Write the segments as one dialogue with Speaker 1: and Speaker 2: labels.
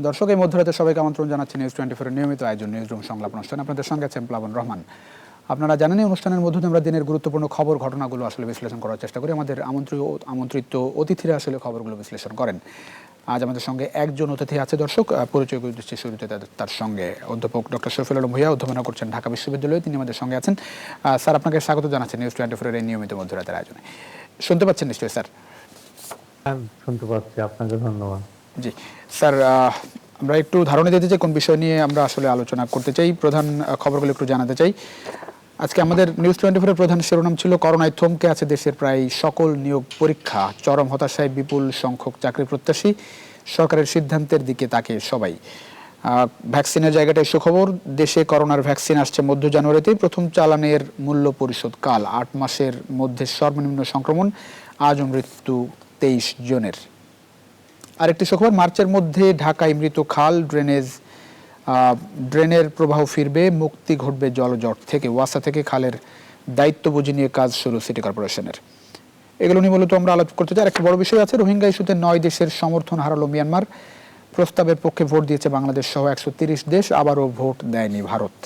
Speaker 1: দর্শক, এই মধ্যরাতে সবাইকে আমন্ত্রণ জানাচ্ছি নিউজ 24 এর নিয়মিত আয়োজন নিউজ রুম সংলাপ অনুষ্ঠান। আপনাদের সঙ্গে আছেন প্লাবন রহমান। আপনারা জানেন, এই অনুষ্ঠানের মধ্যে আমরা দিনের গুরুত্বপূর্ণ খবর ঘটনাগুলো আসলে বিশ্লেষণ করার চেষ্টা করি। আমাদের আমন্ত্রিত অতিথিরা আসলে খবরগুলো বিশ্লেষণ করেন। আজ আমাদের সঙ্গে একজন অতিথি আছে দর্শক, পরিচয় করে দিচ্ছি শুরুতে তার সঙ্গে। অধ্যাপক ডক্টর শফিউল আলম ভূঁইয়া অধ্যাপনা করছেন ঢাকা বিশ্ববিদ্যালয়ে, তিনি আমাদের সঙ্গে আছেন। স্যার, আপনাকে স্বাগত জানাচ্ছি নিউজ 24 এর নিয়মিত মধ্যরাতের আয়োজনে। শুনতে পাচ্ছেন নিশ্চয়ই স্যার?
Speaker 2: শুনতে পাচ্ছি, আপনাকে ধন্যবাদ।
Speaker 1: জি স্যার, আমরা একটু ধারণা দিতে চাই কোন বিষয় নিয়ে আমরা আসলে আলোচনা করতে চাই, প্রধান খবরগুলো একটু জানাতে চাই। আজকে আমাদের নিউজ 24 এর প্রধান শিরোনাম ছিল করোনায় থমকে আছে দেশের প্রায় সকল নিয়োগ পরীক্ষা, চরম হতাশায় বিপুল সংখ্যক চাকরি প্রত্যাশী, সরকারের সিদ্ধান্তের দিকে তাকিয়ে সবাই। ভ্যাকসিনের জায়গাটায় সুখবর, দেশে করোনার ভ্যাকসিন আসছে মধ্য জানুয়ারিতেই, প্রথম চালানের মূল্য পরিশোধ কাল, 8 মাসের মধ্যে সর্বনিম্ন সংক্রমণ, আজও মৃত্যু 23 জনের। আরেকটি সুখবর, মার্চের মধ্যে ঢাকায় মৃত খাল, ড্রেনের প্রবাহ ফিরবে, মুক্তি ঘটবে জলজট থেকে, ওয়াসা থেকে খালের দায়িত্ব বুঝে নিয়ে কাজ শুরু সিটি কর্পোরেশনের। এগুলো নিয়ে মূলত আমরা আলোচনা করতে চাই। একটা বড় বিষয় আছে, রোহিঙ্গা ইস্যুতে 9 দেশের সমর্থন হারালো মিয়ানমার, প্রস্তাবের পক্ষে ভোট দিয়েছে বাংলাদেশ সহ 130 দেশ, আবারও ভোট দেয়নি ভারত।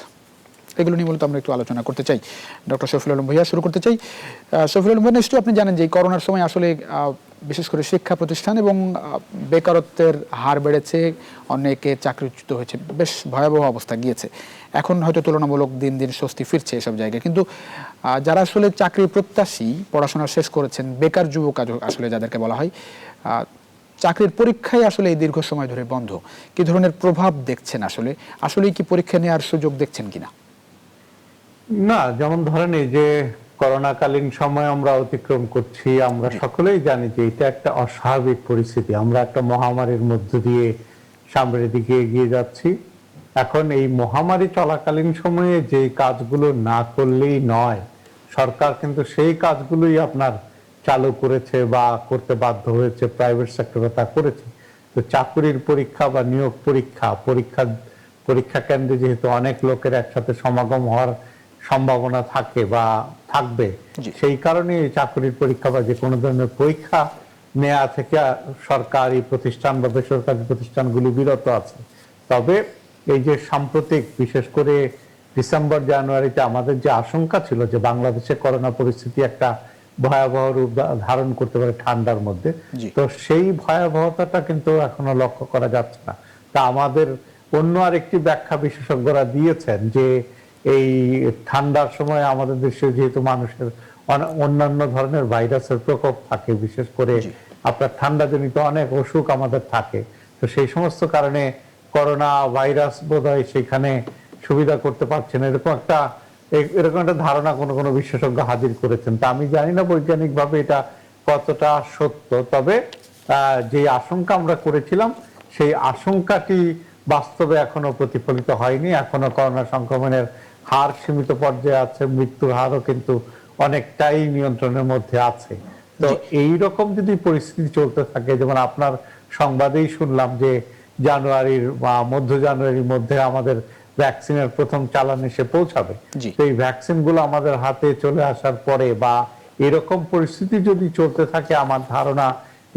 Speaker 1: এগুলো নিয়ে মূলত আমরা একটু আলোচনা করতে চাই। ডক্টর শফিউল আলম ভূঁইয়া শুরু করতে চাই। শফিউল আলম ভূঁইয়া, নিশ্চয়ই আপনি জানেন যে করোনার সময় আসলে বিশেষ করে শিক্ষা প্রতিষ্ঠান এবং বেকারত্বের হার বেড়েছে, অনেকে চাকরিচ্যুত হয়েছে, বেশ ভয়াবহ অবস্থা গিয়েছে। এখন হয়তো তুলনামূলক দিন দিন স্বস্তি ফিরছে এসব জায়গায়, কিন্তু যারা আসলে চাকরি প্রত্যাশী, পড়াশোনা শেষ করেছেন, বেকার যুবক আসলে যাদেরকে বলা হয়, চাকরির পরীক্ষায় আসলে এই দীর্ঘ সময় ধরে বন্ধ, কি ধরনের প্রভাব দেখছেন? আসলেই কি পরীক্ষা নেওয়ার সুযোগ দেখছেন কিনা?
Speaker 2: না, যেমন ধরেন এই যে করোনাকালীন সময় আমরা অতিক্রম করছি, আমরা সকলেই জানি যে এটা একটা অস্বাভাবিক পরিস্থিতি। আমরা একটা মহামারীর মধ্য দিয়ে সামনের দিকে এগিয়ে যাচ্ছি। এখন এই মহামারী চলাকালীন সময়ে যে কাজগুলো না করলেই নয়, সরকার কিন্তু সেই কাজগুলোই আপনার চালু করেছে বা করতে বাধ্য হয়েছে, প্রাইভেট সেক্টরে তা করেছে। তো চাকরির পরীক্ষা বা নিয়োগ পরীক্ষা কেন্দ্রে যেহেতু অনেক লোকের একসাথে সমাগম হওয়ার সম্ভাবনা থাকে বা থাকবে, সেই কারণে চাকরির পরীক্ষা বা যে কোনো ধরনের পরীক্ষা নেওয়া থেকে সরকারি প্রতিষ্ঠান বা বেসরকারি প্রতিষ্ঠানগুলি বিরত আছে। তবে এই যে সাম্প্রতিক বিশেষ করে ডিসেম্বর জানুয়ারিতে আমাদের যে আশঙ্কা ছিল যে বাংলাদেশে করোনা পরিস্থিতি একটা ভয়াবহ রূপ ধারণ করতে পারে ঠান্ডার মধ্যে, তো সেই ভয়াবহতাটা কিন্তু এখনো লক্ষ্য করা যাচ্ছে না। তা আমাদের অন্য আরেকটি ব্যাখ্যা বিশেষজ্ঞরা দিয়েছেন যে এই ঠান্ডার সময় আমাদের দেশে যেহেতু মানুষের অন্যান্য ধরনের ভাইরাসের প্রকোপ থাকে, বিশেষ করে আপনার ঠান্ডাজনিত অনেক অসুখ আমাদের থাকে, তো সেই সমস্ত কারণে করোনা ভাইরাস বোধহয় সেখানে সুবিধা করতে পারছে না, এরকম একটা ধারণা কোনো বিশেষজ্ঞ হাজির করেছেন। তা আমি জানি না বৈজ্ঞানিকভাবে এটা কতটা সত্য, তবে যে আশঙ্কা আমরা করেছিলাম সেই আশঙ্কাটি বাস্তবে এখনো প্রতিফলিত হয়নি। এখনো করোনা সংক্রমণের হার সীমিত পর্যায়ে আছে, মৃত্যুর হারও কিন্তু অনেকটাই নিয়ন্ত্রণের মধ্যে আছে। তো এইরকম যদি পরিস্থিতি চলতে থাকে, যেমন আপনার সংবাদেই শুনলাম যে জানুয়ারির বা মধ্য জানুয়ারির মধ্যে আমাদের ভ্যাকসিনের প্রথম চালান এসে পৌঁছাবে, এই ভ্যাকসিন গুলো আমাদের হাতে চলে আসার পরে বা এরকম পরিস্থিতি যদি চলতে থাকে, আমার ধারণা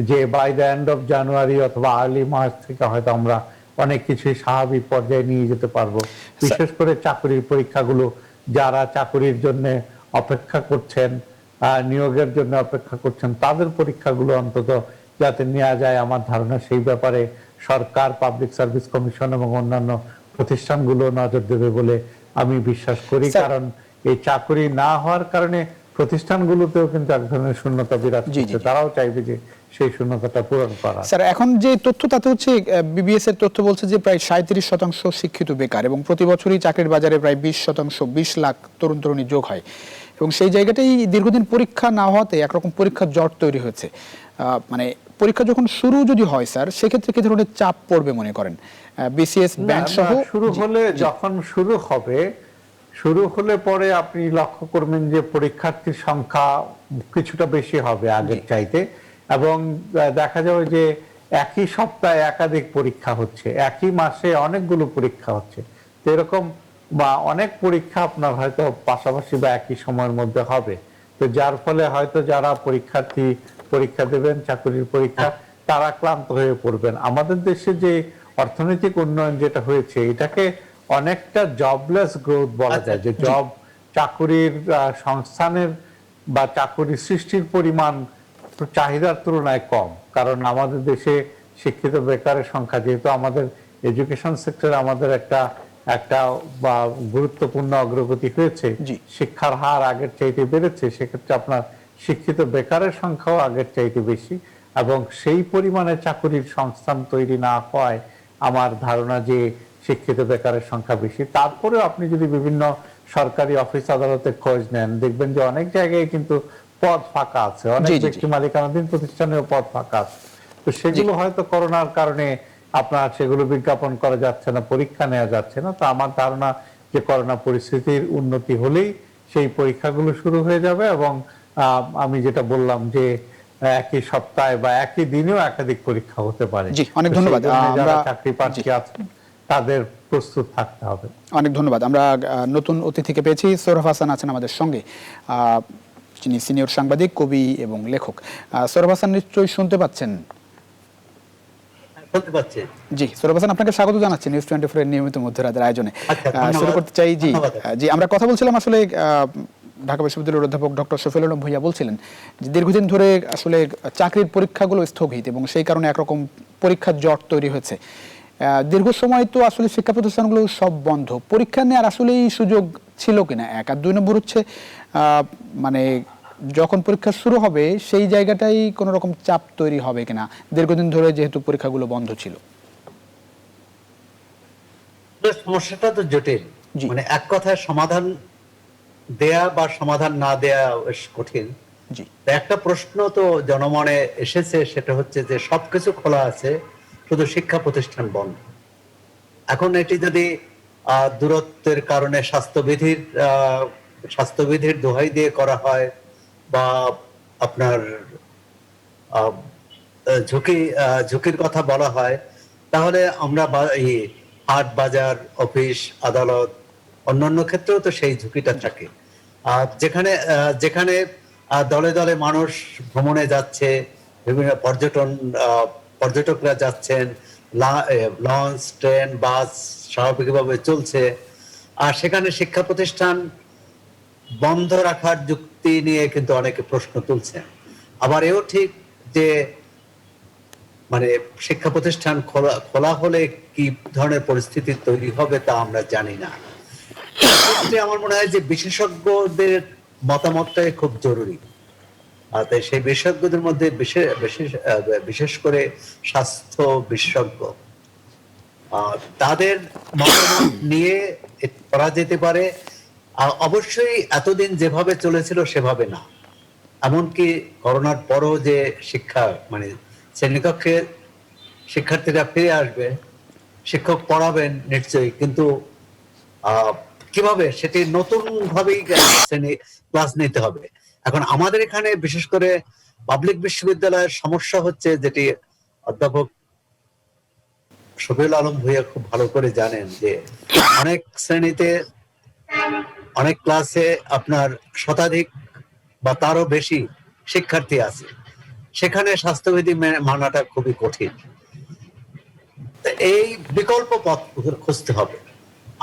Speaker 2: যে by the end of January অথবা আর্লি মার্চ থেকে হয়তো আমরা অনেক কিছুই স্বাভাবিক পর্যায়ে নিয়ে যেতে পারবো। বিশেষ করে চাকরির পরীক্ষাগুলো, যারা চাকরির জন্য অপেক্ষা করছেন, নিয়োগের জন্য অপেক্ষা করছেন, তাদের পরীক্ষাগুলো অন্তত যাতে নেওয়া যায়, আমার ধারণা সেই ব্যাপারে সরকার, পাবলিক সার্ভিস কমিশন এবং অন্যান্য প্রতিষ্ঠানগুলো নজর দেবে বলে আমি বিশ্বাস করি। কারণ এই চাকরি না হওয়ার কারণে প্রতিষ্ঠানগুলোতেও কিন্তু এক ধরনের শূন্যতা বিরাজ করছে, তারাও চাইবে যে সেই শূন্যতাটা পূরণ করা।
Speaker 1: স্যার, এখন যে তথ্য তাতে হচ্ছে বিবিএস এর তথ্য বলছে যে প্রায় 37% শিক্ষিত বেকার এবং প্রতি বছরই চাকরির বাজারে প্রায় 20%, 20 লাখ তরুণ তরুণী যোগ হয়, এবং সেই জায়গাটাই দীর্ঘদিন পরীক্ষা না হওয়াতে একরকম পরীক্ষার জট তৈরি হয়েছে। মানে পরীক্ষা যখন শুরু যদি হয় স্যার, সেক্ষেত্রে কি ধরনের চাপ পড়বে মনে করেন বিসিএস ব্যাংক সহ?
Speaker 2: শুরু হলে, যখন শুরু হলে পরে আপনি লক্ষ্য করবেন যে পরীক্ষার্থীর সংখ্যা কিছুটা বেশি হবে আগের চাইতে, এবং দেখা যাবে যে একই সপ্তাহে একাধিক পরীক্ষা হচ্ছে, একই মাসে অনেকগুলো পরীক্ষা হচ্ছে, তো এরকম বা অনেক পরীক্ষা আপনার হয়তো পাশাপাশি বা একই সময়ের মধ্যে হবে। তো যার ফলে হয়তো যারা পরীক্ষা দেবেন চাকরির পরীক্ষা, তারা ক্লান্ত হয়ে পড়বেন। আমাদের দেশে যে অর্থনৈতিক উন্নয়ন যেটা হয়েছে এটাকে অনেকটা জবলেস গ্রোথ বলা যায়, যে জব চাকুরির সংস্থানের বা চাকুরি সৃষ্টির পরিমাণ চাহিদার তুলনায় কম। কারণ আমাদের দেশে শিক্ষিত বেকারের সংখ্যা, যেহেতু আমাদের এডুকেশন সেক্টরে আমাদের একটা একটা বা গুরুত্বপূর্ণ অগ্রগতি হয়েছে,
Speaker 1: জি।
Speaker 2: শিক্ষার হার আগের চাইতে বেড়েছে, সেক্ষেত্রে আপনার শিক্ষিত বেকারের সংখ্যাও আগের চাইতে বেশি, এবং সেই পরিমাণে চাকুরির সংস্থান তৈরি না হওয়ায় আমার ধারণা যে শিক্ষিত বেকারের সংখ্যা বেশি। তারপরেও আপনি যদি বিভিন্ন সরকারি অফিস আদালতে খোঁজ নেন, দেখবেন যে অনেক জায়গায় কিন্তু পদ ফাঁকা আছে, অনেক
Speaker 1: জি, জি, জি।
Speaker 2: ব্যক্তি মালিকানাধীন প্রতিষ্ঠানেও পদ ফাঁকা আছে। তো সেগুলো হয়তো করোনার কারণে আপনার সেগুলো বিজ্ঞাপন করা যাচ্ছে না, পরীক্ষা নেওয়া যাচ্ছে না। তো আমার ধারণা যে করোনা পরিস্থিতির উন্নতি হলেই সেই পরীক্ষাগুলো শুরু হয়ে যাবে, এবং আমি যেটা বললাম যে একই সপ্তাহে বা একই দিনেও একাধিক পরীক্ষা হতে পারে।
Speaker 1: জি, অনেক
Speaker 2: তো
Speaker 1: ধন্যবাদ।
Speaker 2: সেই জন্য যারা
Speaker 1: আমরা
Speaker 2: চাকরি প্রার্থী আছেন তাদের প্রস্তুত থাকতে হবে।
Speaker 1: অনেক ধন্যবাদ। আমরা নতুন অতিথিকে পেয়েছি। সৌরভ হাসান আছেন আমাদের সঙ্গে, যিনি সিনিয়র সাংবাদিক, কবি এবং লেখক। সৌরভ হাসান নিশ্চয়ই শুনতে পাচ্ছেন?
Speaker 3: শুনতে পাচ্ছি।
Speaker 1: জি, সৌরভ হাসান, আপনাকে স্বাগত জানাচ্ছি নিউজ 24 এর নিয়মিত মধ্যরাতের আয়োজনে।
Speaker 3: আচ্ছা, ধন্যবাদ।
Speaker 1: শুরু করতে চাই। জি
Speaker 3: ধন্যবাদ।
Speaker 1: জি, আমরা কথা বলছিলাম আসলে ঢাকা বিশ্ববিদ্যালয়ের অধ্যাপক ডক্টর শফিউল আলম ভূঁইয়া বলছিলেন যে দীর্ঘদিন ধরে আসলে চাকরির পরীক্ষাগুলো স্থগিত এবং সেই কারণে একরকম পরীক্ষার জট তৈরি হয়েছে। দীর্ঘ সময় তো আসলে শিক্ষা প্রতিষ্ঠানগুলো সব বন্ধ, পরীক্ষা নেওয়ার আসলেই সুযোগ ছিল কিনা, এক। আর দুই নম্বর হচ্ছে মানে যখন পরীক্ষা শুরু হবে সেই জায়গাটাই কোনো রকম চাপ তৈরি হবে কিনা, দীর্ঘদিন ধরে যেহেতু পরীক্ষাগুলো বন্ধ ছিল।
Speaker 3: সমস্যাটা তো জটিল।
Speaker 1: জি।
Speaker 3: মানে এক কথায় সমাধান দেয়া বা সমাধান না দেয়া বেশ কঠিন।
Speaker 1: জি
Speaker 3: তো একটা প্রশ্ন তো জনমনে এসেছে, সেটা হচ্ছে যে সবকিছু খোলা আছে, শুধু শিক্ষা প্রতিষ্ঠান বন্ধ। এখন এটি যদি দূরত্বের কারণে স্বাস্থ্যবিধির দোহাই দিয়ে করা হয়, বা আপনার আহ, ঝুঁকির কথা বলা হয়, তাহলে আমরা এই হাট বাজার অফিস আদালত অন্যান্য ক্ষেত্রেও তো সেই ঝুঁকিটা থাকে। যেখানে যেখানে দলে দলে মানুষ ভ্রমণে যাচ্ছে, বিভিন্ন পর্যটকরা যাচ্ছেন, লঞ্চ ট্রেন বাস স্বাভাবিকভাবে চলছে, আর সেখানে শিক্ষা প্রতিষ্ঠান বন্ধ রাখার যুক্তি নিয়ে কিন্তু অনেকে প্রশ্ন তুলছেন। আবার এও ঠিক যে মানে শিক্ষা প্রতিষ্ঠান খোলা হলে কি ধরনের পরিস্থিতি তৈরি হবে তা আমরা জানি না। এক্ষেত্রে আমার মনে হয় যে বিশেষজ্ঞদের মতামতটাই খুব জরুরি। আর তাই সেই বিশেষজ্ঞদের মধ্যে বিশেষ করে স্বাস্থ্য বিশেষজ্ঞ, তাদের মতামত নিয়ে করা যেতে পারে। অবশ্যই এতদিন যেভাবে চলেছিল সেভাবে না। এমনকি করোনার পরও যে শিক্ষা মানে শ্রেণীকক্ষে শিক্ষার্থীরা ফিরে আসবে, শিক্ষক পড়াবেন নিশ্চয়ই, কিন্তু কিভাবে সেটি নতুন ভাবেই শ্রেণী ক্লাস নিতে হবে। এখন আমাদের এখানে বিশেষ করে পাবলিক বিশ্ববিদ্যালয়ের সমস্যা হচ্ছে, যেটি অধ্যাপক শফিউল আলম ভূঁইয়া খুব ভালো করে জানেন, যে অনেক শ্রেণীতে অনেক ক্লাসে আপনার শতাধিক বা তারও বেশি শিক্ষার্থী আছে, সেখানে স্বাস্থ্যবিধি মানাটা খুবই কঠিন। এই বিকল্প পথ খুঁজতে হবে।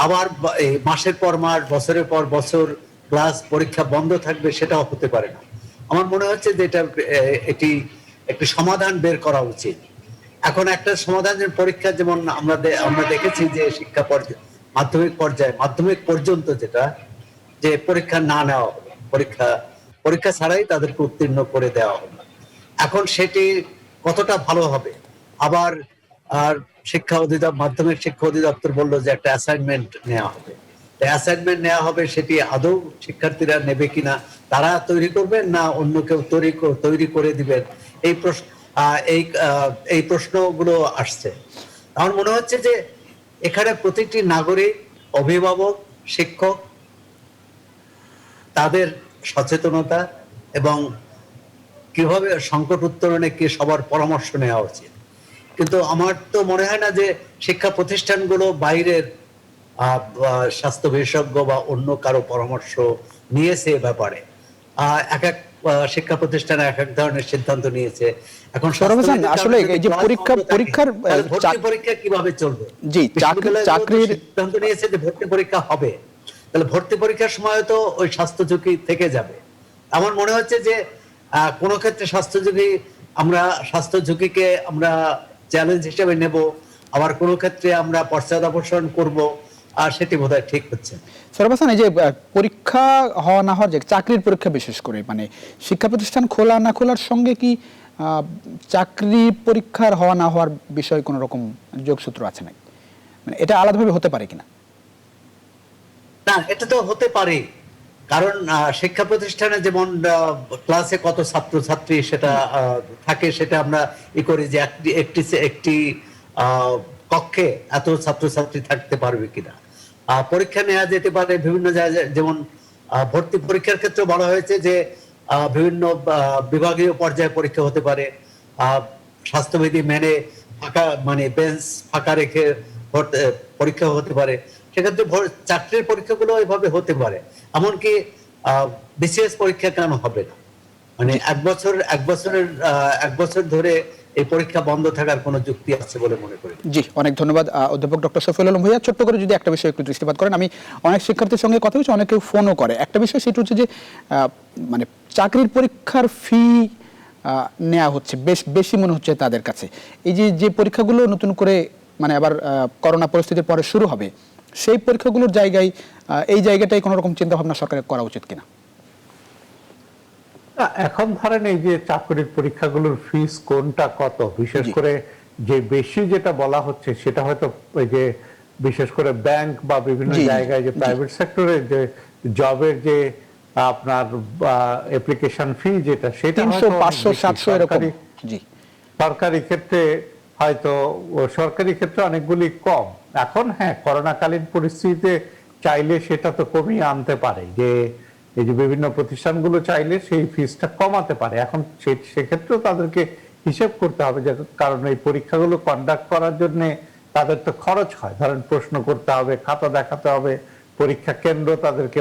Speaker 3: আবার এই মাসের পর মাস, বছরের পর বছর ক্লাস পরীক্ষা বন্ধ থাকবে, সেটাও হতে পারে না। আমার মনে হচ্ছে যে এটি একটি সমাধান বের করা উচিত। এখন একটা সমাধানের পরীক্ষা, যেমন আমরা দেখেছি যে শিক্ষা মাধ্যমিক পর্যন্ত যেটা, যে পরীক্ষা না নেওয়া হলো, পরীক্ষা ছাড়াই তাদেরকে উত্তীর্ণ করে দেওয়া হলো। এখন সেটি কতটা ভালো হবে? আবার আর মাধ্যমিক শিক্ষা অধিদপ্তর বললো যে একটা অ্যাসাইনমেন্ট নেওয়া হবে। অ্যাসাইনমেন্ট নেওয়া হবে, সেটি আদৌ শিক্ষার্থীরা নেবে কিনা, তারা তৈরি করবেন না অন্য কেউ তৈরি করে দিবেন, এই প্রশ্নগুলো আসছে। আমার মনে হচ্ছে যে এখানে প্রতিটি নাগরিক, অভিভাবক, শিক্ষক, তাদের সচেতনতা এবং কিভাবে সংকট উত্তরণে কি সবার পরামর্শ নেওয়া উচিত। কিন্তু আমার তো মনে হয় না যে শিক্ষা প্রতিষ্ঠানগুলো বাইরের স্বাস্থ্য বিশেষজ্ঞ বা অন্য কারো পরামর্শ নিয়েছে এ ব্যাপারে। এক এক শিক্ষা প্রতিষ্ঠানে এক এক ধরনের সিদ্ধান্ত নিয়েছে। এখন
Speaker 1: সৌরভ হাসান,
Speaker 3: স্বাস্থ্যবিধির
Speaker 1: আসলে
Speaker 3: কারণে যদি
Speaker 1: এই যে
Speaker 3: ক্লাস
Speaker 1: পরীক্ষা
Speaker 3: বন্ধ থাকে,
Speaker 1: পরীক্ষার
Speaker 3: তাহলে ভর্তি পরীক্ষা কিভাবে চলবে?
Speaker 1: জি,
Speaker 3: বিশ্ববিদ্যালয়গুলো তো
Speaker 1: চাকরির
Speaker 3: সিদ্ধান্ত নিয়েছে যে ভর্তি পরীক্ষা হবে, তাহলে ভর্তি পরীক্ষার সময় তো ওই স্বাস্থ্য ঝুঁকি থেকে যাবে। আমার মনে হচ্ছে যে কোনো ক্ষেত্রে স্বাস্থ্য ঝুঁকিকে আমরা চ্যালেঞ্জ হিসেবে নেব, আবার কোনো ক্ষেত্রে আমরা পশ্চাদপসরণ করব, আর সেটি বোধহয় ঠিক হচ্ছে না।
Speaker 1: সৌরভ হাসান, এই যে পরীক্ষা হওয়া না হওয়ার, যে চাকরির পরীক্ষা বিশেষ করে, মানে শিক্ষা প্রতিষ্ঠান খোলা না খোলার সঙ্গে কি চাকরি পরীক্ষার হওয়া না হওয়ার বিষয়ে কোনো রকম যোগসূত্র আছে নাকি? মানে এটা আলাদাভাবে হতে পারে কিনা?
Speaker 3: না, এটা তো হতে পারে, কারণ শিক্ষা প্রতিষ্ঠানে যেমন ক্লাসে কত ছাত্রছাত্রী সেটা থাকে, সেটা আমরা করি যে একটি কক্ষে এত ছাত্রছাত্রী থাকতে পারবে কিনা। পরীক্ষা নেওয়া যেতে পারে বিভিন্ন জায়গায়, যেমন ভর্তি পরীক্ষার ক্ষেত্রে বলা হয়েছে যে বিভিন্ন বিভাগীয় পর্যায়ে পরীক্ষা হতে পারে, স্বাস্থ্যবিধি মেনে বেঞ্চ ফাঁকা রেখে পরীক্ষা হতে পারে। সেক্ষেত্রে চাকরির পরীক্ষাগুলো এভাবে হতে পারে। এমনকি বিসিএস পরীক্ষা কেন হবে না? মানে এক বছর ধরে এই পরীক্ষা বন্ধ থাকার কোনো যুক্তি আছে বলে মনে করি।
Speaker 1: জি, অনেক ধন্যবাদ অধ্যাপক ডক্টর শফিউল আলম ভূঁইয়া। ছোট্ট করে যদি একটা বিষয় একটু দৃষ্টিপাত করেন, আমি অনেক শিক্ষার্থীর সঙ্গে কথা বলছি, অনেকে ফোনও করে। একটা বিষয় সেটা হচ্ছে যে মানে চাকরির পরীক্ষার ফি নেওয়া হচ্ছে বেশি মনে হচ্ছে তাদের কাছে। এই যে পরীক্ষাগুলো নতুন করে মানে আবার করোনা পরিস্থিতির পরে শুরু হবে, সেই পরীক্ষাগুলোর জায়গায় এই জায়গাটাই কোনো রকম চিন্তা ভাবনা সরকারের করা উচিত কিনা?
Speaker 2: এখন ধরেন এই যে চাকরির পরীক্ষাগুলোর ফিস কোনটা কত, বিশেষ করে যে বেশি যেটা বলা হচ্ছে সেটা হয়তো ওই যে বিশেষ করে ব্যাংক বা বিভিন্ন জায়গায় যে প্রাইভেট সেক্টরে যে জবের যে আপনার অ্যাপ্লিকেশন ফি যেটা, সেটা
Speaker 1: 300, 500, 700 এরকম। জি,
Speaker 2: সরকারি ক্ষেত্রে হয়তো সরকারি ক্ষেত্রে অনেকগুলি কম। এখন হ্যাঁ, করোনাকালীন পরিস্থিতিতে চাইলে সেটা তো কমিয়ে আনতে পারে, যে এই যে বিভিন্ন প্রতিষ্ঠানগুলো চাইলে সেই ফিসটা কমাতে পারে। এখন সেক্ষেত্রেও তাদেরকে হিসেব করতে হবে, যে কারণ এই পরীক্ষাগুলো কন্ডাক্ট করার জন্য তাদের তো খরচ হয়। ধরেন প্রশ্ন করতে হবে, খাতা দেখাতে হবে, পরীক্ষা কেন্দ্র তাদেরকে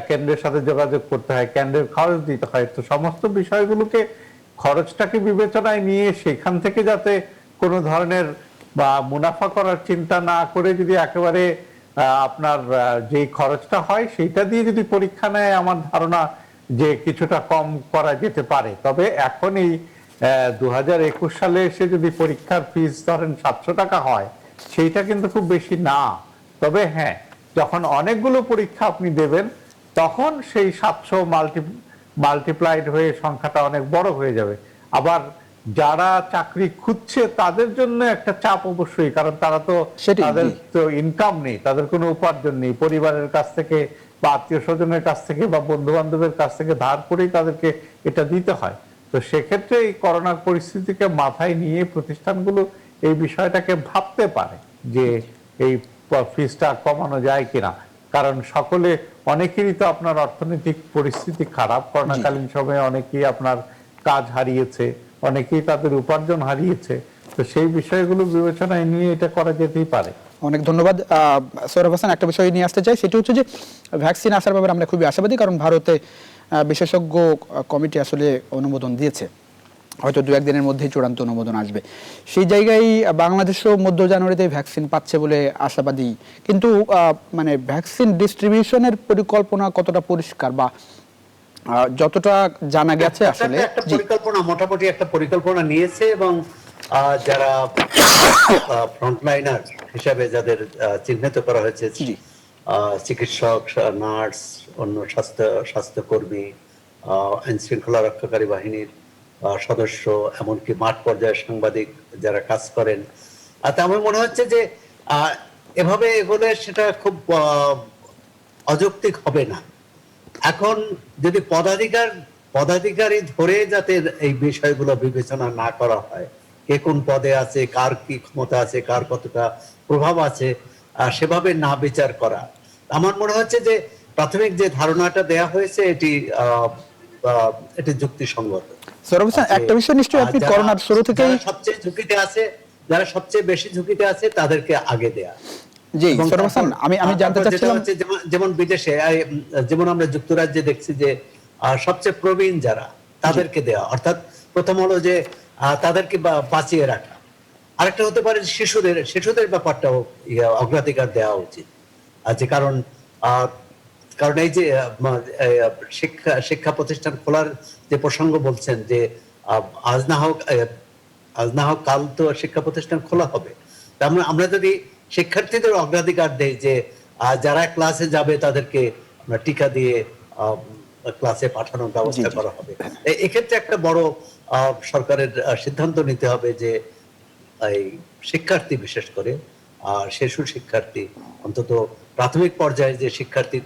Speaker 2: কেন্দ্রের সাথে যোগাযোগ করতে হয়, কেন্দ্রের খরচ দিতে হয়। তো সমস্ত বিষয়গুলোকে, খরচটাকে বিবেচনায় নিয়ে সেখান থেকে যাতে কোনো ধরনের বা মুনাফা করার চিন্তা না করে যদি একেবারে আপনার যেই খরচটা হয় সেইটা দিয়ে যদি পরীক্ষা নেয়, আমার ধারণা যে কিছুটা কম করা যেতে পারে। তবে এখন এই 2021 সালে এসে যদি পরীক্ষার ফিস ধরেন 700 টাকা হয়, সেইটা কিন্তু খুব বেশি না। তবে হ্যাঁ, যখন অনেকগুলো পরীক্ষা আপনি দেবেন, তখন সেই 700 মাল্টিপ্লাইড হয়ে সংখ্যাটা অনেক বড় হয়ে যাবে। আবার যারা চাকরি খুঁজছে তাদের জন্য একটা চাপ অবশ্যই, কারণ তারা তো, তাদের তো ইনকাম নেই, তাদের কোনো উপার্জন নেই, পরিবারের কাছ থেকে বা আত্মীয় স্বজনের কাছ থেকে বা বন্ধু বান্ধবের কাছ থেকে ধার করেই তাদেরকে এটা দিতে হয়। তো সেক্ষেত্রে এই করোনার পরিস্থিতিকে মাথায় নিয়ে প্রতিষ্ঠানগুলো এই বিষয়টাকে ভাবতে পারে যে এই ফিসটা কমানো যায় কিনা। কারণ অনেকেরই তো আপনার অর্থনৈতিক পরিস্থিতি খারাপ, করোনাকালীন সময়ে অনেকেই আপনার কাজ হারিয়েছে, অনেকেই তাদের উপার্জন হারিয়েছে। তো সেই বিষয়গুলো বিবেচনায় নিয়ে এটা করা যেতেই পারে।
Speaker 1: অনেক ধন্যবাদ সৌরভ হাসান। একটা বিষয় নিয়ে আসতে চাই, সেটি হচ্ছে যে ভ্যাকসিন আসার ব্যাপারে আমরা খুবই আশাবাদী, কারণ ভারতে বিশেষজ্ঞ কমিটি আসলে অনুমোদন দিয়েছে, হয়তো 2-1 দিনের মধ্যেই চূড়ান্ত অনুমোদন আসবে। সেই জায়গায় বাংলাদেশও মধ্য জানুয়ারিতে ভ্যাকসিন পাচ্ছে বলে আশাবাদী, কিন্তু মানে ভ্যাকসিন ডিস্ট্রিবিউশনের পরিকল্পনা কতটা পরিষ্কার বা যতটা জানা গেছে আসলে
Speaker 3: একটা পরিকল্পনা, মোটামুটি একটা পরিকল্পনা নিয়েছে, এবং যারা ফ্রন্টলাইনার হিসাবে যাদের চিহ্নিত করা হয়েছে, চিকিৎসক, নার্স, অন্য স্বাস্থ্যকর্মী, আইন শৃঙ্খলা রক্ষাকারী বাহিনীর সদস্য, এমনকি মাঠ পর্যায়ে সাংবাদিক যারা কাজ করেন, আমার মনে হচ্ছে যে এভাবে এগোলে সেটা খুব অযৌক্তিক হবে না। এখন যদি পদাধিকারী ধরে যাতে এই বিষয়গুলো বিবেচনা না করা হয়, কে কোন পদে আছে, কার কি ক্ষমতা আছে, কার কতটা প্রভাব আছে, সেভাবে না বিচার করা, আমার মনে হচ্ছে যে প্রাথমিক যে ধারণাটা দেয়া হয়েছে এটি যুক্তিসঙ্গত।
Speaker 1: একটা বিষয় নিশ্চয়ই আপনি করোনার শুরু থেকে
Speaker 3: সবচেয়ে ঝুঁকিতে আছে, যারা সবচেয়ে বেশি ঝুঁকিতে আছে তাদেরকে আগে দেয়া।
Speaker 1: জি সৌরভ হাসান, আমি জানতে চাচ্ছিলাম,
Speaker 3: যেমন বিদেশে, যেমন আমরা যুক্তরাজ্যে দেখছি যে সবচেয়ে প্রবীণ যারা তাদেরকে দেওয়া, অর্থাৎ প্রথম হলো যে তাদেরকে বাঁচিয়ে রাখা। আরেকটা হতে পারে শিশুদের ব্যাপারটাও অগ্রাধিকার দেওয়া উচিত। যে কারণ কারণ এই যে শিক্ষা প্রতিষ্ঠান খোলার যে প্রসঙ্গ বলছেন যে আজ না হোক কাল তো শিক্ষা প্রতিষ্ঠান খোলা হবে। আমরা যদি শিক্ষার্থীদের অগ্রাধিকার দেই যে যারা ক্লাসে যাবে তাদেরকে আমরা টিকা দিয়ে ক্লাসে পাঠানোর ব্যবস্থা করা হবে। এক্ষেত্রে একটা বড় সরকারের সিদ্ধান্ত নিতে হবে যে এই শিক্ষার্থী, বিশেষ করে শিশু শিক্ষার্থী, অন্তত প্রাথমিক পর্যায়ে যে শিক্ষার্থী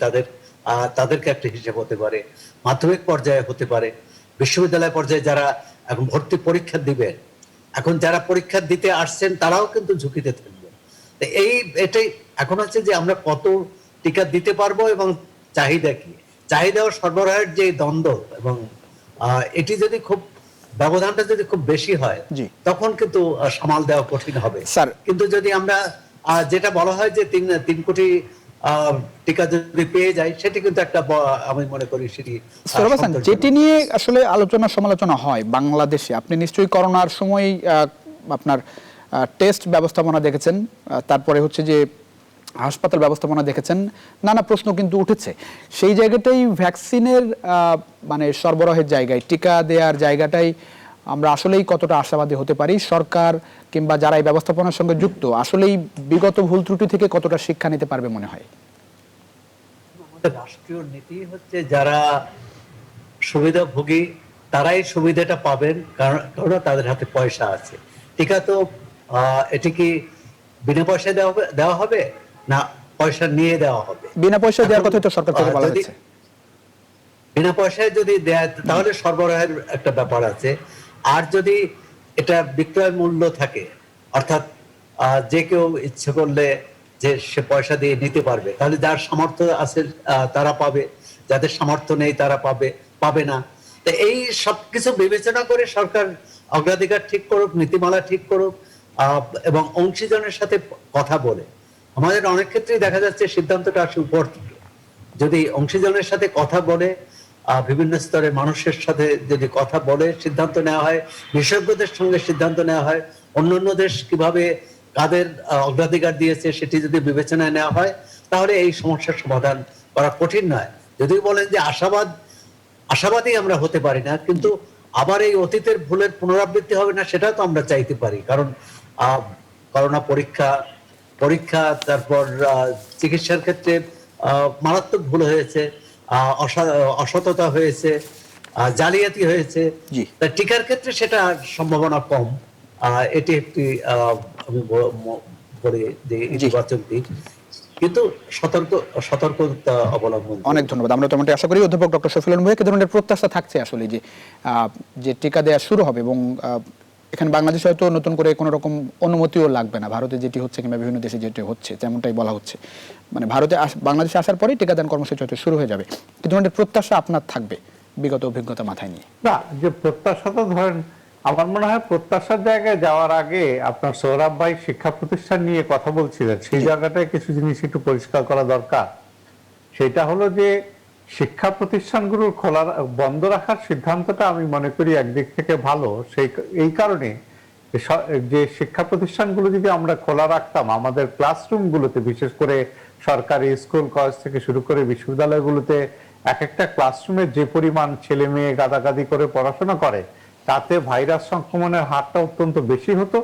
Speaker 3: তাদেরকে একটা হিসেব হতে পারে, মাধ্যমিক পর্যায়ে হতে পারে, বিশ্ববিদ্যালয় পর্যায়ে যারা এখন ভর্তি পরীক্ষা দিবেন, এখন যারা পরীক্ষা দিতে আসছেন তারাও কিন্তু ঝুঁকিতে থাকবে। এটাই এখন হচ্ছে যে আমরা কত টিকা দিতে পারবো এবং চাহিদা কি, চাহিদা ও সরবরাহের যে দ্বন্দ্ব, এবং এটি যদি ব্যবধানটা যদি খুব বেশি হয় তখন কিন্তু সামাল দেওয়া কঠিন হবে। কিন্তু যদি আমরা যেটা বলা হয় যে 3 কোটি টিকা যদি পেয়ে যায়, সেটি কিন্তু একটা, আমি মনে করি সেটি
Speaker 1: যেটি নিয়ে আসলে আলোচনা সমালোচনা হয় বাংলাদেশে। আপনি নিশ্চয়ই করোনার সময় আপনার টেস্ট ব্যবস্থাপনা দেখেছেন, তারপরে হচ্ছে যে হাসপাতাল ব্যবস্থাপনা দেখেছেন, নানা প্রশ্ন কিন্তু উঠেছে। সেই জায়গাটাই ভ্যাকসিনের মানে সরবরাহের জায়গায়, টিকা দেওয়ার জায়গাটাই আমরা আসলেই কতটা আশাবাদী হতে পারি? সরকার কিংবা যারা এই ব্যবস্থাপনার সঙ্গে যুক্ত আসলেই বিগত ভুল ত্রুটি থেকে কতটা শিক্ষা নিতে পারবে মনে হয়?
Speaker 3: আমাদের রাষ্ট্রীয় নীতি হচ্ছে যারা সুবিধাভোগী তারাই সুবিধাটা পাবেন, কারণ তাদের হাতে পয়সা আছে। টিকা তো এটি কি বিনা পয়সায় দেওয়া হবে না পয়সা নিয়ে দেওয়া হবে?
Speaker 1: বিনা পয়সায় দেওয়ার কথা তো সরকার থেকে বলা হয়েছে।
Speaker 3: বিনা পয়সায় যদি দেয় তাহলে সরবরাহের একটা ব্যাপার আছে। আর যদি এটা বিক্রয় মূল্য থাকে, অর্থাৎ যে কেউ ইচ্ছে করলে যে সে পয়সা দিয়ে নিতে পারবে, তাহলে যার সামর্থ্য আছে তারা পাবে, যাদের সামর্থ্য নেই তারা পাবে না। তো এই সবকিছু বিবেচনা করে সরকার অগ্রাধিকার ঠিক করুক, নীতিমালা ঠিক করুক, এবং অংশীজনের সাথে কথা বলে। আমাদের অনেক ক্ষেত্রেই দেখা যাচ্ছে সিদ্ধান্তটা আসে উপর থেকে। যদি অংশীজনের সাথে কথা বলে, বিভিন্ন স্তরের মানুষের সাথে যদি কথা বলে সিদ্ধান্ত নেওয়া হয়, বিশেষজ্ঞদের সঙ্গে সিদ্ধান্ত নেওয়া হয়, অন্যান্য দেশ কিভাবে কাদের অগ্রাধিকার দিয়েছে সেটি যদি বিবেচনায় নেওয়া হয়, তাহলে এই সমস্যার সমাধান করা কঠিন নয়। যদিও বলেন যে আশাবাদী আমরা হতে পারি না, কিন্তু আবার এই অতীতের ভুলের পুনরাবৃত্তি হবে না সেটাও তো আমরা চাইতে পারি। কারণ করোনা পরীক্ষা তারপর চিকিৎসার ক্ষেত্রে মারাত্মক ভুল হয়েছে, অসততা হয়েছে, জালিয়াতি হয়েছে। টিকার ক্ষেত্রে সেটা সম্ভাবনা কম। এটি একটি আমি বলি যে ইতিবাচক দিক, কিন্তু সতর্কতা অবলম্বন।
Speaker 1: অনেক ধন্যবাদ। আমরা তোমাকে আশা করি অধ্যাপক ডক্টর শফিউল ভাই, কি ধরনের প্রত্যাশা থাকছে আসলে যে টিকা দেওয়া শুরু হবে, এবং এখানে বাংলাদেশে হয়তো নতুন করে কোনো রকম অনুমতিও লাগবে না, ভারতে যেটি হচ্ছে কিংবা বিভিন্ন দেশে যেটি হচ্ছে তেমনটাই বলা হচ্ছে, মানে বাংলাদেশে আসার পরেই টিকাদান কর্মসূচি হয়তো শুরু হয়ে যাবে। কি ধরনের প্রত্যাশা আপনার থাকবে বিগত অভিজ্ঞতা মাথায় নিয়ে?
Speaker 2: না, যে প্রত্যাশা তো ধরেন, আমার মনে হয় প্রত্যাশার জায়গায় যাওয়ার আগে আপনার সৌরভ ভাই শিক্ষা প্রতিষ্ঠান নিয়ে কথা বলছিলেন, সেই জায়গাটায় কিছু জিনিস একটু পরিষ্কার করা দরকার। সেটা হলো যে শিক্ষা প্রতিষ্ঠানগুলোর বন্ধ রাখার সিদ্ধান্তটা আমি মনে করি একদিক থেকে ভালো, এই কারণে যে শিক্ষা প্রতিষ্ঠানগুলো যদি আমরা খোলা রাখতাম, আমাদের ক্লাসরুমগুলোতে, বিশেষ করে সরকারি স্কুল কলেজ থেকে শুরু করে বিশ্ববিদ্যালয়গুলোতে এক একটা ক্লাসরুমে যে পরিমাণ ছেলে মেয়ে গাদাগাদি করে পড়াশোনা করে, তাতে ভাইরাস সংক্রমণের হারটা অত্যন্ত বেশি হতো।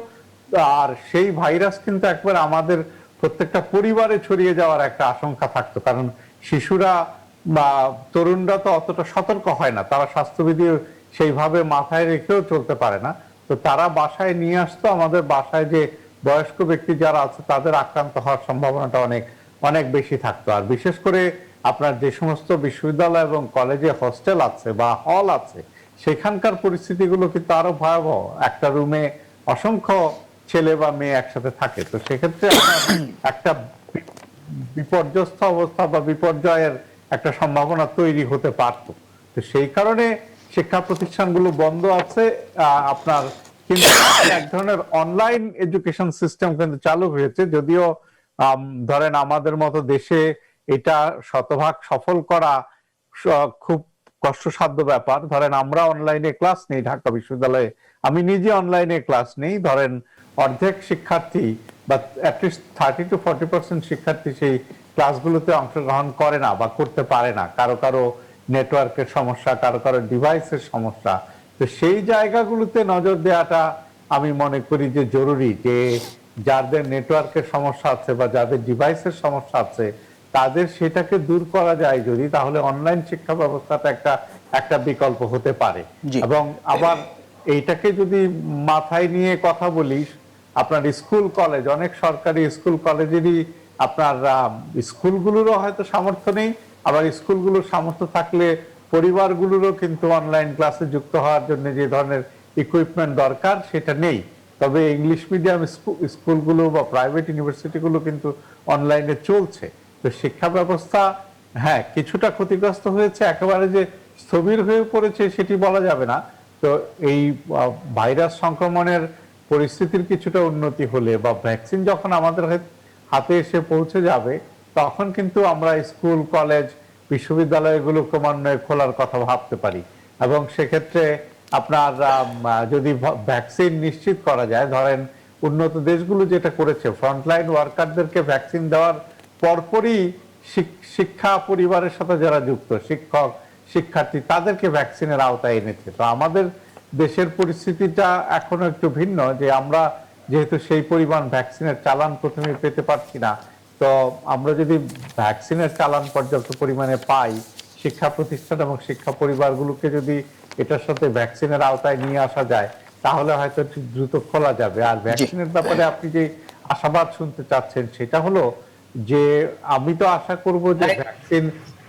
Speaker 2: আর সেই ভাইরাস কিন্তু একবার আমাদের প্রত্যেকটা পরিবারে ছড়িয়ে যাওয়ার একটা আশঙ্কা থাকতো, কারণ শিশুরা বা তরুণরা তো অতটা সতর্ক হয় না, তারা স্বাস্থ্যবিধি সেইভাবে মাথায় রেখেও চলতে পারে না। তো তারা বাসায় নিয়ে আসতো, আমাদের বাসায় যে বয়স্ক ব্যক্তি যারা আছে তাদের আক্রান্ত হওয়ার সম্ভাবনাটা অনেক অনেক বেশি থাকতো। আর বিশেষ করে আপনার যে সমস্ত বিশ্ববিদ্যালয় এবং কলেজে হোস্টেল আছে বা হল আছে, সেখানকার পরিস্থিতিগুলো কিন্তু আরো ভয়াবহ। একটা রুমে অসংখ্য ছেলে বা মেয়ে একসাথে থাকে, তো সেক্ষেত্রে একটা বিপর্যস্ত অবস্থা বা বিপর্যয়ের একটা সম্ভাবনা তৈরি হতে পারত। তো সেই কারণে শিক্ষা প্রতিষ্ঠানগুলো বন্ধ আছে। আপনার কিন্তু এক ধরনের অনলাইন এডুকেশন সিস্টেম কিন্তু চালু হয়েছে, যদিও ধরেন আমাদের মতো দেশে এটা শতভাগ সফল করা খুব কষ্টসাধ্য ব্যাপার। ধরেন আমরা অনলাইনে ক্লাস নেই ঢাকা বিশ্ববিদ্যালয়ে, আমি নিজে অনলাইনে ক্লাস নেই, ধরেন অর্ধেক শিক্ষার্থী বা অ্যাটলিস্ট 30-40% শিক্ষার্থী সেই ক্লাসগুলোতে অংশগ্রহণ করে না বা করতে পারে না, কারো কারো নেটওয়ার্কের সমস্যা, কারো কারো ডিভাইসের সমস্যা। তো সেই জায়গাগুলোতে নজর দেওয়াটা আমি মনে করি যে জরুরি, যে যাদের নেটওয়ার্কের সমস্যা আছে বা যাদের ডিভাইসের সমস্যা আছে তাদের সেটাকে দূর করা যায় যদি, তাহলে অনলাইন শিক্ষা ব্যবস্থাটা একটা বিকল্প হতে পারে।
Speaker 1: জি।
Speaker 2: এবং আবার এইটাকে যদি মাথায় নিয়ে কথা বলি, আপনার স্কুল কলেজ, অনেক সরকারি স্কুল কলেজেরই আপনার স্কুলগুলোরও হয়তো সামর্থ্য নেই, আবার স্কুলগুলোর সামর্থ্য থাকলে পরিবারগুলোরও কিন্তু অনলাইন ক্লাসে যুক্ত হওয়ার জন্য যে ধরনের ইকুইপমেন্ট দরকার সেটা নেই। তবে ইংলিশ মিডিয়াম স্কুলগুলো বা প্রাইভেট ইউনিভার্সিটিগুলো কিন্তু অনলাইনে চলছে। তো শিক্ষা ব্যবস্থা হ্যাঁ কিছুটা ক্ষতিগ্রস্ত হয়েছে, একেবারে যে স্থবির হয়ে পড়েছে সেটি বলা যাবে না। তো এই ভাইরাস সংক্রমণের পরিস্থিতির কিছুটা উন্নতি হলে বা ভ্যাকসিন যখন আমাদের হাতে এসে পৌঁছে যাবে, তখন কিন্তু আমরা স্কুল কলেজ বিশ্ববিদ্যালয়গুলো ক্রমান্বয়ে খোলার কথা ভাবতে পারি। এবং সেক্ষেত্রে আপনার যদি ভ্যাকসিন নিশ্চিত করা যায়, ধরেন উন্নত দেশগুলো যেটা করেছে, ফ্রন্টলাইন ওয়ার্কারদেরকে ভ্যাকসিন দেওয়ার পরপরই শিক্ষা পরিবারের সাথে যারা যুক্ত শিক্ষক শিক্ষার্থী তাদেরকে ভ্যাকসিনের আওতায় এনেছে। তো আমাদের দেশের পরিস্থিতিটা এখনো একটু ভিন্ন, যে আমরা যেহেতু সেই পরিমাণ ভ্যাকসিনের চালান প্রথমে পেতে পারছি না, তো আমরা যদি ভ্যাকসিনের চালান পর্যাপ্ত পরিমাণে পাই, শিক্ষা প্রতিষ্ঠান এবং শিক্ষা পরিবারগুলোকে যদি এটার সাথে ভ্যাকসিনের আওতায় নিয়ে আসা যায়, তাহলে হয়তো একটু দ্রুত খোলা যাবে। আর ভ্যাকসিনের ব্যাপারে আপনি যে আশাবাদ শুনতে চাচ্ছেন সেটা হলো যে আমি তো আশা করব যে ভ্যাকসিন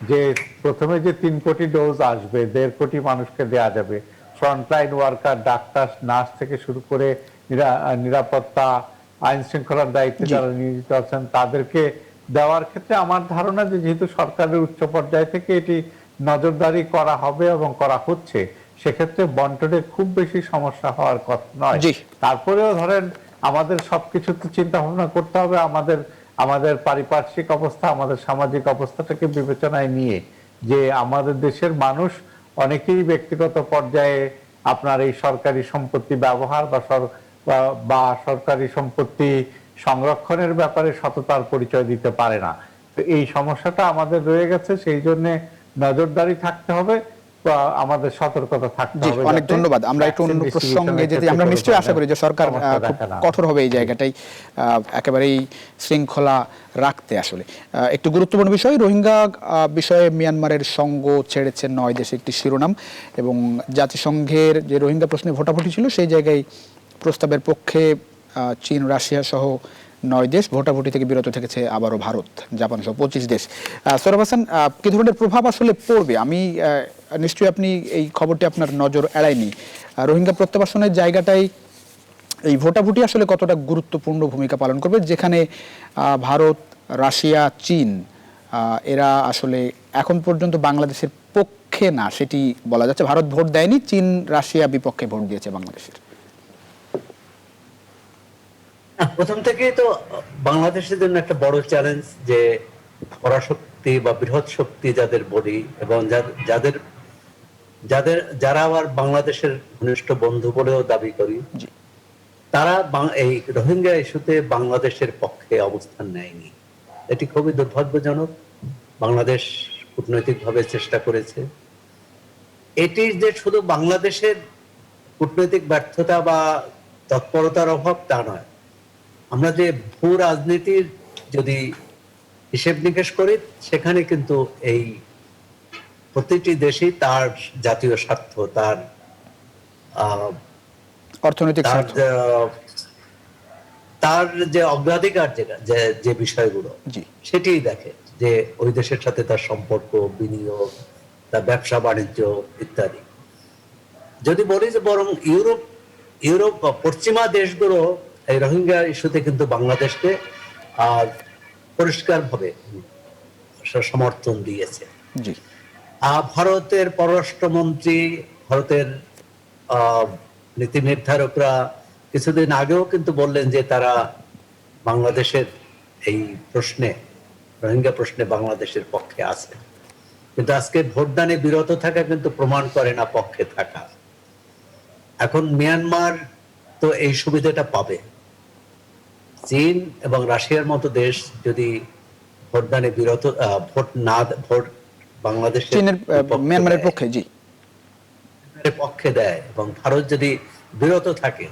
Speaker 2: যে প্রথমে যে 3 কোটি ডোজ আসবে, 1.5 কোটি মানুষকে দেয়া যাবে, ফ্রন্টলাইন ওয়ার্কার ডাক্তার নার্স থেকে শুরু করে নিরাপত্তা আইন শৃঙ্খলার দায়িত্বে যারা নিয়োজিত আছেন তাদেরকে দেওয়ার ক্ষেত্রে আমার ধারণা যে যেহেতু সরকারের উচ্চ পর্যায় থেকে এটি নজরদারি করা হবে এবং করা হচ্ছে, সেক্ষেত্রে বন্টনে খুব বেশি সমস্যা হওয়ার কথা নয়। তারপরেও ধরেন আমাদের সবকিছু তো চিন্তা ভাবনা করতে হবে আমাদের পারিপার্শ্বিক অবস্থা, আমাদের সামাজিক অবস্থাটাকে বিবেচনায় নিয়ে, যে আমাদের দেশের মানুষ অনেকেই ব্যক্তিগত পর্যায়ে আপনার এই সরকারি সম্পত্তি ব্যবহার বা সরকারি সম্পত্তি সংরক্ষণের ব্যাপারে সততার পরিচয় দিতে পারে না। তো এই সমস্যাটা আমাদের রয়ে গেছে, সেই জন্য নজরদারি থাকতে হবে, আমাদের সতর্কতা থাকতে হবে।
Speaker 1: অনেক ধন্যবাদ। আমরা একটু অন্য প্রসঙ্গে যেতে, আমরা নিশ্চয়ই আশা করি যে সরকার খুব কঠোর হবে এই জায়গাটাই একেবারেই শৃঙ্খলা রাখতে। আসলে একটু গুরুত্বপূর্ণ বিষয়, রোহিঙ্গা বিষয়ে মিয়ানমারের সঙ্গ ছেড়েছে 9 দেশে একটি শিরোনাম, এবং জাতিসংঘের যে রোহিঙ্গা প্রশ্নে ভোটাভুটি ছিল সেই জায়গায় প্রস্তাবের পক্ষে চীন রাশিয়া সহ 9 দেশ, ভোটাভুটি থেকে বিরত থেকেছে আবারও ভারত জাপান সহ 25 দেশ। সোহরাব হাসান, কি ধরনের প্রভাব আসলে পড়বে? আমি নিশ্চয়ই আপনি এই খবরটি আপনার নজর এড়ায়নি, রোহিঙ্গা প্রত্যাবাসনের জায়গাটাই এই ভোটাভুটি আসলে কতটা গুরুত্বপূর্ণ ভূমিকা পালন করবে, যেখানে ভারত রাশিয়া চীন এরা আসলে এখন পর্যন্ত বাংলাদেশের পক্ষে না সেটি বলা যাচ্ছে। ভারত ভোট দেয়নি, চীন রাশিয়া বিপক্ষে ভোট দিয়েছে বাংলাদেশের।
Speaker 3: প্রথম থেকেই তো বাংলাদেশের জন্য একটা বড় চ্যালেঞ্জ যে পরাশক্তি বা বৃহৎ শক্তি যাদের বলি এবং যারা আবার বাংলাদেশের ঘনিষ্ঠ বন্ধু বলেও দাবি করি, তারা এই রোহিঙ্গা ইস্যুতে বাংলাদেশের পক্ষে অবস্থান নেয়নি। এটি খুবই দুর্ভাগ্যজনক। বাংলাদেশ কূটনৈতিকভাবে চেষ্টা করেছে। এটি যে শুধু বাংলাদেশের কূটনৈতিক ব্যর্থতা বা তৎপরতার অভাব তা নয়, আমরা যে ভূ রাজনীতির যদি হিসেব নিকেশ করি, সেখানে কিন্তু এই প্রতিটি দেশই তার জাতীয় স্বার্থ, তার
Speaker 1: অর্থনৈতিক স্বার্থ,
Speaker 3: তার যে অগ্রাধিকার যে বিষয়গুলো সেটিই দেখে, যে ওই দেশের সাথে তার সম্পর্ক, বিনিয়োগ, তার ব্যবসা বাণিজ্য ইত্যাদি। যদি বলি যে বরং ইউরোপ বা পশ্চিমা দেশগুলো এই রোহিঙ্গা ইস্যুতে কিন্তু বাংলাদেশকে পরিষ্কারভাবে সমর্থন দিয়েছে। ভারতের পররাষ্ট্রমন্ত্রী, ভারতের নীতি নির্ধারকরা কিছুদিন আগেও কিন্তু বললেন যে তারা বাংলাদেশের এই প্রশ্নে, রোহিঙ্গা প্রশ্নে বাংলাদেশের পক্ষে আছে। কিন্তু আজকে ভোটদানে বিরত থাকা কিন্তু প্রমাণ করে না পক্ষে থাকা। এখন মিয়ানমার তো এই সুবিধাটা পাবে। চীন এবং রাশিয়ার মতো দেশ যদি ভোটদানে বিরত ভোট বাংলাদেশের
Speaker 1: চীনের মিয়ানমারের পক্ষে, জি
Speaker 3: পক্ষে দেয় এবং ভারত যদি বিরত থাকে,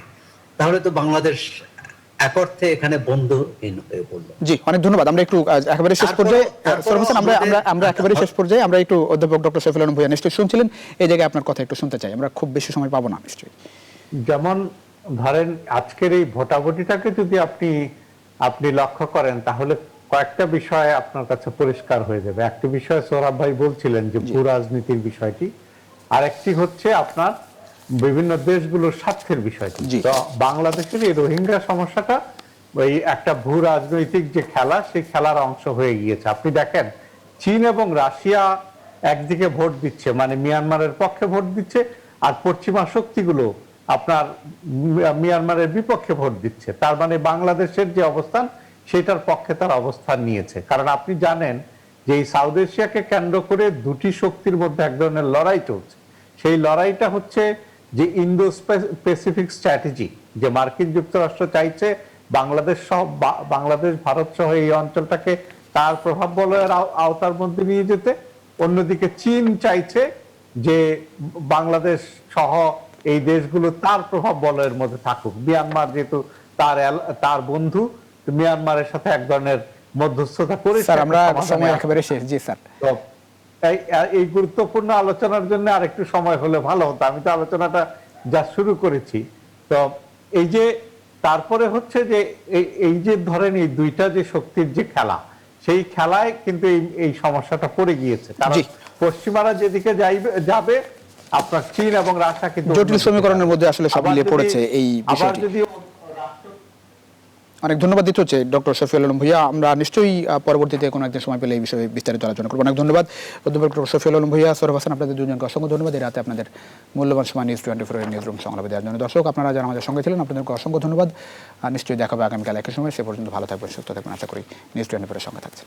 Speaker 3: তাহলে তো বাংলাদেশ এক অর্থে এখানে বন্ধুহীন হয়ে পড়লো।
Speaker 1: জি, অনেক ধন্যবাদ। আমরা একটু একেবারে শেষ পর্যায়ে আমরা একেবারে শেষ পর্যায়ে আমরা একটু অধ্যাপক ডক্টর সৈফুল আলম ভূঁইয়া নিশ্চয়ই শুনছিলেন, এই জায়গায় আপনার কথা একটু শুনতে চাই, আমরা খুব বেশি সময় পাবো না নিশ্চয়ই।
Speaker 2: যেমন ধরেন আজকের এই ভোটাভুটিটাকে যদি আপনি লক্ষ্য করেন, তাহলে কয়েকটা বিষয় আপনার কাছে পরিষ্কার হয়ে যাবে। একটি বিষয় সোহরাব ভাই বলছিলেন যে ভূ রাজনীতির বিষয়টি, আর একটি হচ্ছে আপনার বিভিন্ন দেশগুলোর স্বার্থের বিষয়টি। তো বাংলাদেশের এই রোহিঙ্গা সমস্যাটা ওই একটা ভূ রাজনৈতিক যে খেলা, সেই খেলার অংশ হয়ে গিয়েছে। আপনি দেখেন চীন এবং রাশিয়া একদিকে ভোট দিচ্ছে, মানে মিয়ানমারের পক্ষে ভোট দিচ্ছে, আর পশ্চিমা শক্তিগুলো আপনার মিয়ানমারের বিপক্ষে ভোট দিচ্ছে। তার মানে বাংলাদেশের যে অবস্থান, সেটার পক্ষে তার অবস্থান নিয়েছে। কারণ আপনি জানেন যে এই সাউথ এশিয়াকে কেন্দ্র করে দুটি শক্তির মধ্যে এক ধরনের লড়াই চলছে। সেই লড়াইটা হচ্ছে যে ইন্দো প্যাসিফিক স্ট্র্যাটেজি, যে মার্কিন যুক্তরাষ্ট্র চাইছে বাংলাদেশ ভারত সহ এই অঞ্চলটাকে তার প্রভাব বলয়ের আওতার মধ্যে নিয়ে যেতে। অন্যদিকে চীন চাইছে যে বাংলাদেশ সহ এই দেশগুলো তার প্রভাব বলয়ের মধ্যে থাকুক। মিয়ানমার যেহেতু তার বন্ধু, মিয়ানমারের সাথে এক ধরনের মধ্যস্থতা করে।
Speaker 1: স্যার আমরা সময় একেবারে শেষ। জি স্যার,
Speaker 2: এই গুরুত্বপূর্ণ আলোচনার জন্য আরেকটু সময় হলে ভালো হতো। আমি তো আলোচনাটা যা শুরু করেছি। তো এই যে তারপরে হচ্ছে যে এই যে ধরেন এই দুইটা যে শক্তির যে খেলা, সেই খেলায় কিন্তু এই সমস্যাটা পড়ে গিয়েছে। কারণ পশ্চিমারা যেদিকে যাবে, আপনার চীন এবং রাশিয়া কিন্তু
Speaker 1: জটিল সমীকরণের মধ্যে আসলে সব মিলিয়ে পড়েছে এই বিষয়টি। অনেক ধন্যবাদ দিতে হচ্ছে ডক্টর শফিউল আলম ভূঁইয়া। আমরা নিশ্চয়ই পরবর্তীতে কোনো একদিন সময় পেলে এই বিষয়ে বিস্তারিত আলোচনা করবো। অনেক ধন্যবাদ অধ্যাপক ডক্টর শফিউল আলম ভূঁইয়া, সৌরভ হাসান, আপনাদের দুজনকে অসংখ্য ধন্যবাদ এই রাতে আপনাদের মূল্যবান সময় নিউজ 24 এর নিউজ রুম সংলাপে দেওয়ার জন্য। দর্শক আপনারা যারা আমাদের সঙ্গে ছিলেন, আপনাদেরকে অসংখ্য ধন্যবাদ। নিশ্চয়ই দেখা হবে আগামীকাল একই সময়। সে পর্যন্ত ভালো থাকবেন, সুস্থ থাকবেন, আশা করি নিউজ 24 এর সঙ্গে থাকছেন।